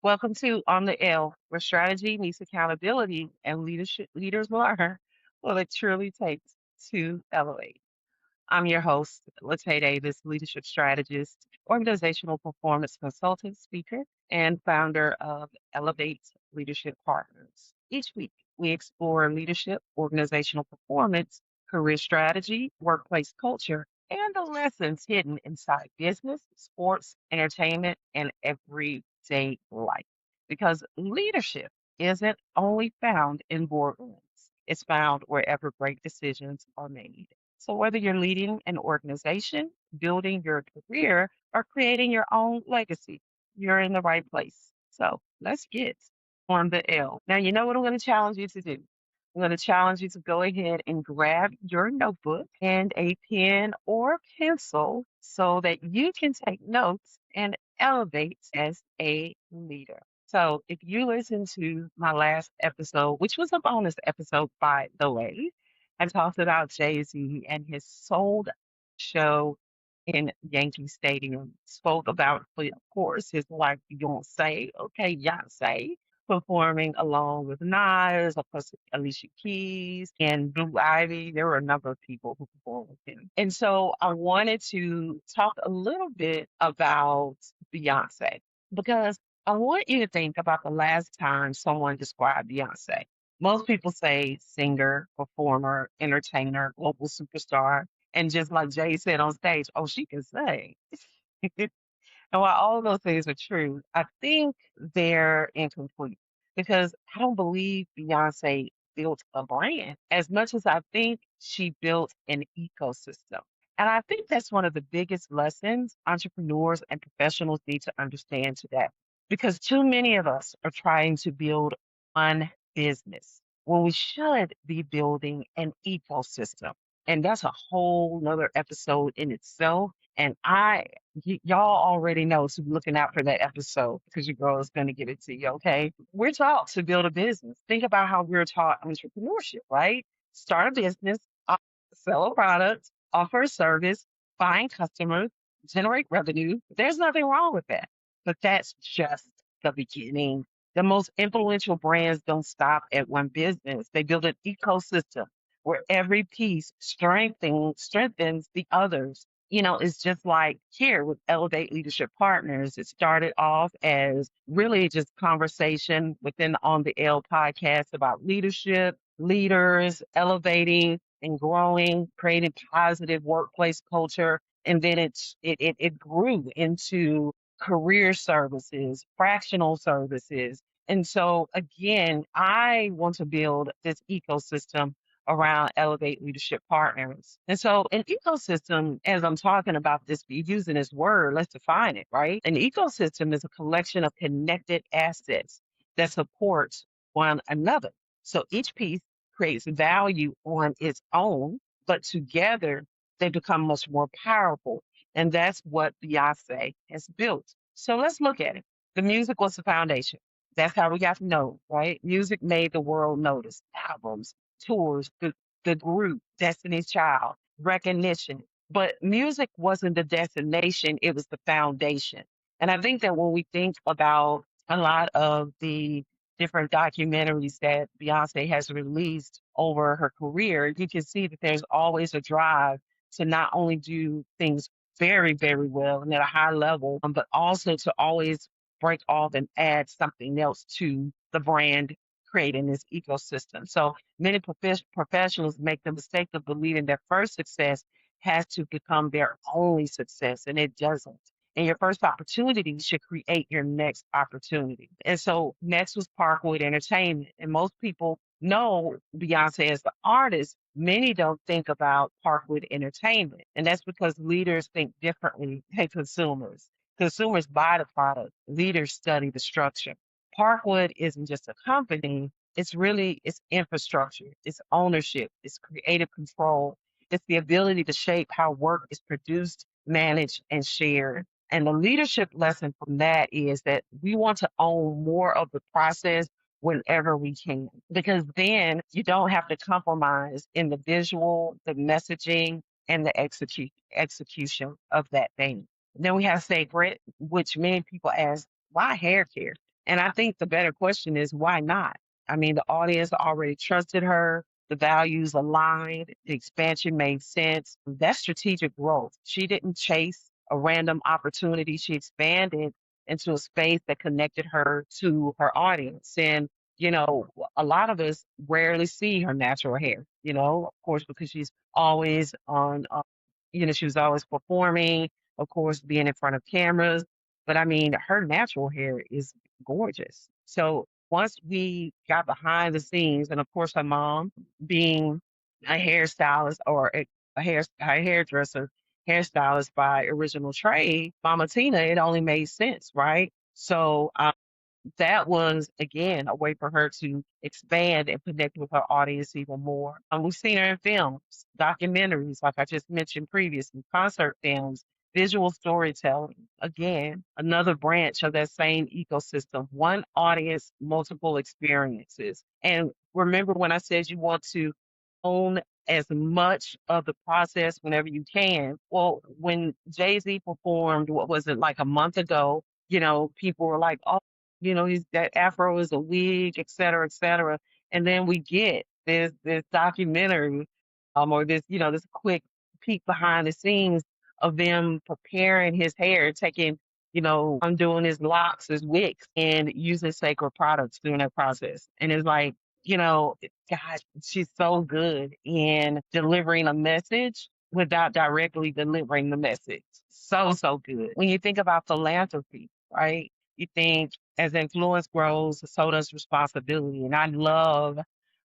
Welcome to On the L, where strategy meets accountability and leaders learn what it truly takes to elevate. I'm your host, LaTaye Davis, leadership strategist, organizational performance consultant, speaker, and founder of Elevate Leadership Partners. Each week, we explore leadership, organizational performance, career strategy, workplace culture, and the lessons hidden inside business, sports, entertainment, and everyday life. Because leadership isn't only found in boardrooms, it's found wherever great decisions are made. So, whether you're leading an organization, building your career, or creating your own legacy, you're in the right place. So, let's get on the L. Now, you know what I'm going to challenge you to do? I'm going to challenge you to go ahead and grab your notebook and a pen or pencil so that you can take notes and elevate as a leader. So, if you listen to my last episode, which was a bonus episode, by the way, I talked about Jay-Z and his sold show in Yankee Stadium. Spoke about, of course, his wife Beyonce, okay, Beyonce, performing along with Nas, of course, Alicia Keys, and Blue Ivy. There were a number of people who performed with him. And so I wanted to talk a little bit about Beyonce because I want you to think about the last time someone described Beyonce. Most people say singer, performer, entertainer, global superstar. And just like Jay said on stage, oh, she can sing. And while all of those things are true, I think they're incomplete because I don't believe Beyonce built a brand as much as I think she built an ecosystem. And I think that's one of the biggest lessons entrepreneurs and professionals need to understand today because too many of us are trying to build one business when we should be building an ecosystem. And that's a whole nother episode in itself. And y'all already know, so be looking out for that episode because your girl is going to give it to you. Okay. We're taught to build a business. Think about how we're taught entrepreneurship, right? Start a business, sell a product, offer a service, find customers, generate revenue. There's nothing wrong with that. But that's just the beginning. The most influential brands don't stop at one business. They build an ecosystem where every piece strengthens the others. It's just like here with Elevate Leadership Partners. It started off as really just conversation within the On the L podcast about leadership, leaders, elevating and growing, creating positive workplace culture. And then it grew into career services, fractional services. And so again, I want to build this ecosystem around Elevate Leadership Partners. And so an ecosystem, as I'm talking about this, using this word, let's define it, right? An ecosystem is a collection of connected assets that supports one another. So each piece creates value on its own, but together they become much more powerful. And that's what Beyonce has built. So let's look at it. The music was the foundation. That's how we got to know, right? Music made the world notice. Albums, tours, the group, Destiny's Child, recognition. But music wasn't the destination, it was the foundation. And I think that when we think about a lot of the different documentaries that Beyonce has released over her career, you can see that there's always a drive to not only do things very, very well and at a high level, but also to always break off and add something else to the brand, creating this ecosystem. So many professionals make the mistake of believing their first success has to become their only success, and it doesn't. And your first opportunity should create your next opportunity. And so next was Parkwood Entertainment. And most people know Beyonce as the artist. Many don't think about Parkwood Entertainment. And that's because leaders think differently than consumers. Consumers buy the product, leaders study the structure. Parkwood isn't just a company, it's infrastructure, it's ownership, it's creative control, it's the ability to shape how work is produced, managed, and shared. And the leadership lesson from that is that we want to own more of the process whenever we can, because then you don't have to compromise in the visual, the messaging, and the execution of that thing. Then we have sacred, which many people ask, why hair care? And I think the better question is why not? I mean, the audience already trusted her. The values aligned. The expansion made sense. That's strategic growth. She didn't chase a random opportunity. She expanded into a space that connected her to her audience. And, a lot of us rarely see her natural hair, of course, because she's always on, she was always performing, of course, being in front of cameras. But I mean, her natural hair is gorgeous. So once we got behind the scenes, and of course, her mom being a hairstylist or a hairdresser, hairstylist by original trade, Mama Tina, it only made sense, right? So that was again a way for her to expand and connect with her audience even more. We've seen her in films, documentaries, like I just mentioned previously, concert films, visual storytelling. Again, another branch of that same ecosystem. One audience, multiple experiences. And remember when I said you want to own as much of the process whenever you can. Well, when Jay-Z performed, what was it, like a month ago, people were like, oh, he's that afro is a wig, et cetera, et cetera. And then we get this documentary, or this quick peek behind the scenes of them preparing his hair, taking, undoing his locks, his wigs, and using sacred products during that process. And it's like, gosh, she's so good in delivering a message without directly delivering the message. So, so good. When you think about philanthropy, right? You think as influence grows, so does responsibility. And I love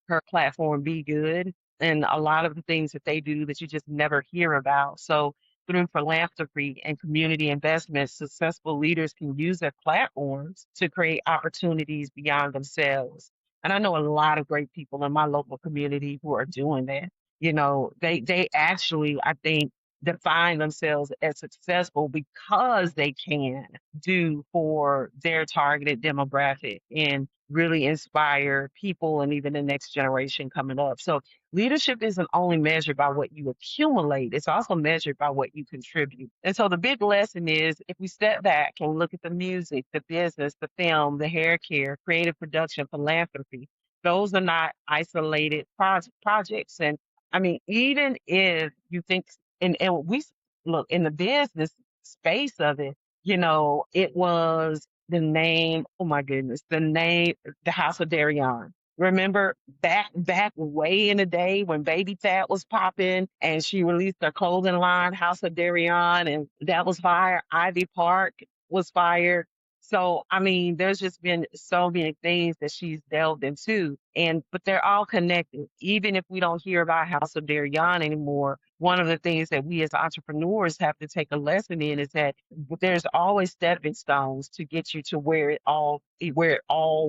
her platform, Be Good, and a lot of the things that they do that you just never hear about. So, through philanthropy and community investments, successful leaders can use their platforms to create opportunities beyond themselves. And I know a lot of great people in my local community who are doing that. They actually, I think, define themselves as successful because they can do for their targeted demographic and really inspire people and even the next generation coming up. So leadership isn't only measured by what you accumulate, it's also measured by what you contribute. And so the big lesson is if we step back and look at the music, the business, the film, the hair care, creative production, philanthropy, those are not isolated projects. And I mean, even if you think, and we look in the business space of it, it was the name, oh my goodness, the name, the House of Darion. Remember back way in the day when Baby Fat was popping and she released her clothing line, House of Darion, and that was fire. Ivy Park was fire. So I mean, there's just been so many things that she's delved into, but they're all connected. Even if we don't hear about House of Darion anymore, one of the things that we as entrepreneurs have to take a lesson in is that there's always stepping stones to get you to where it all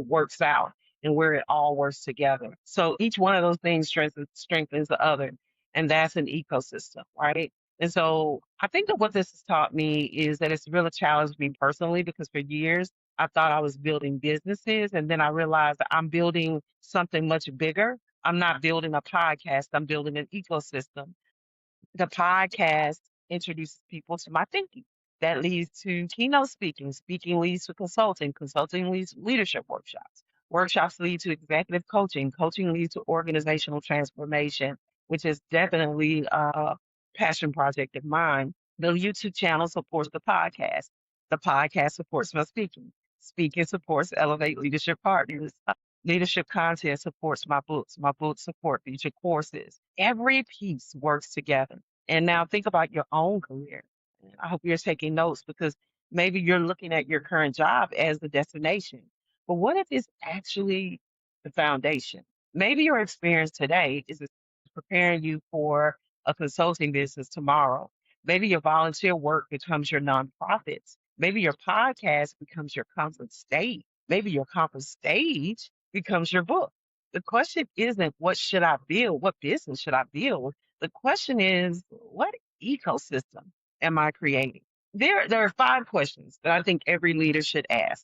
works out and where it all works together. So each one of those things strengthens the other, and that's an ecosystem, right? And so I think that what this has taught me is that it's really challenged me personally because for years I thought I was building businesses, and then I realized that I'm building something much bigger. I'm not building a podcast, I'm building an ecosystem. The podcast introduces people to my thinking. That leads to keynote speaking. Speaking leads to consulting. Consulting leads to leadership workshops. Workshops lead to executive coaching. Coaching leads to organizational transformation, which is definitely a passion project of mine. The YouTube channel supports the podcast. The podcast supports my speaking. Speaking supports Elevate Leadership Partners. Leadership content supports my books. My books support future courses. Every piece works together. And now think about your own career. I hope you're taking notes because maybe you're looking at your current job as the destination. But what if it's actually the foundation? Maybe your experience today is preparing you for a consulting business tomorrow. Maybe your volunteer work becomes your nonprofits. Maybe your podcast becomes your conference stage. Maybe your conference stage becomes your book. The question isn't what should I build? What business should I build? The question is what ecosystem am I creating? There are five questions that I think every leader should ask.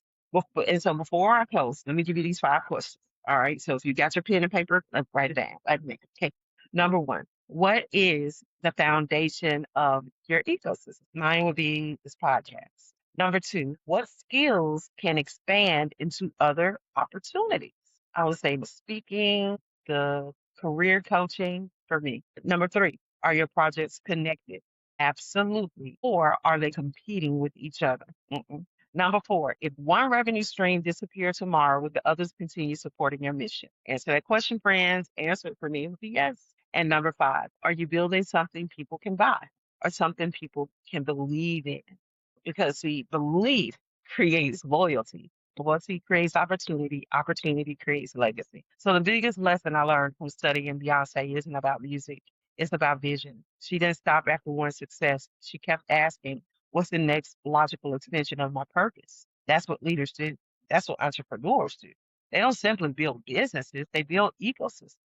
And so before I close, let me give you these five questions. All right. So if you got your pen and paper, let's write it down. Okay. Number one, what is the foundation of your ecosystem? Mine would be this podcast. Number two, what skills can expand into other opportunities? I would say the speaking, the career coaching for me. Number three, are your projects connected? Absolutely. Or are they competing with each other? Mm-mm. Number four, if one revenue stream disappeared tomorrow, would the others continue supporting your mission? Answer that question, friends. Answer it for me with a yes. And number five, are you building something people can buy or something people can believe in? Because see, belief creates loyalty. Loyalty creates opportunity. Opportunity creates legacy. So the biggest lesson I learned from studying Beyonce isn't about music. It's about vision. She didn't stop after one success. She kept asking, what's the next logical extension of my purpose? That's what leaders do. That's what entrepreneurs do. They don't simply build businesses, they build ecosystems.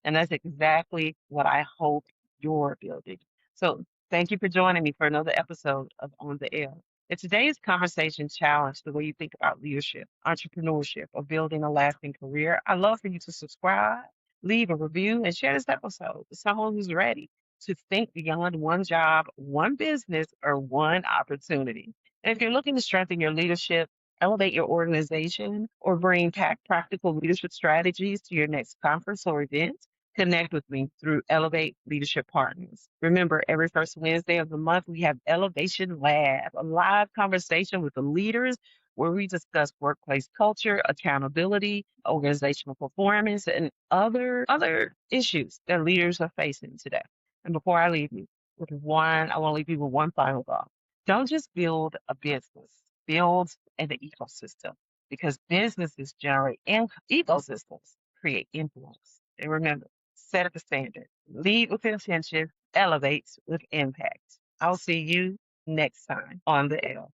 And that's exactly what I hope you're building. So thank you for joining me for another episode of On the Air. In today's conversation challenge the way you think about leadership, entrepreneurship, or building a lasting career. I'd love for you to subscribe, leave a review, and share this episode with someone who's ready to think beyond one job, one business, or one opportunity. And if you're looking to strengthen your leadership, elevate your organization, or bring practical leadership strategies to your next conference or event, connect with me through Elevate Leadership Partners. Remember, every first Wednesday of the month, we have Elevation Lab, a live conversation with the leaders where we discuss workplace culture, accountability, organizational performance, and other issues that leaders are facing today. And before I leave you with one, I want to leave you with one final thought. Don't just build a business, build an ecosystem because businesses generate ecosystems, create influence. And remember, set the standard, lead with intention, elevate with impact. I'll see you next time on the L.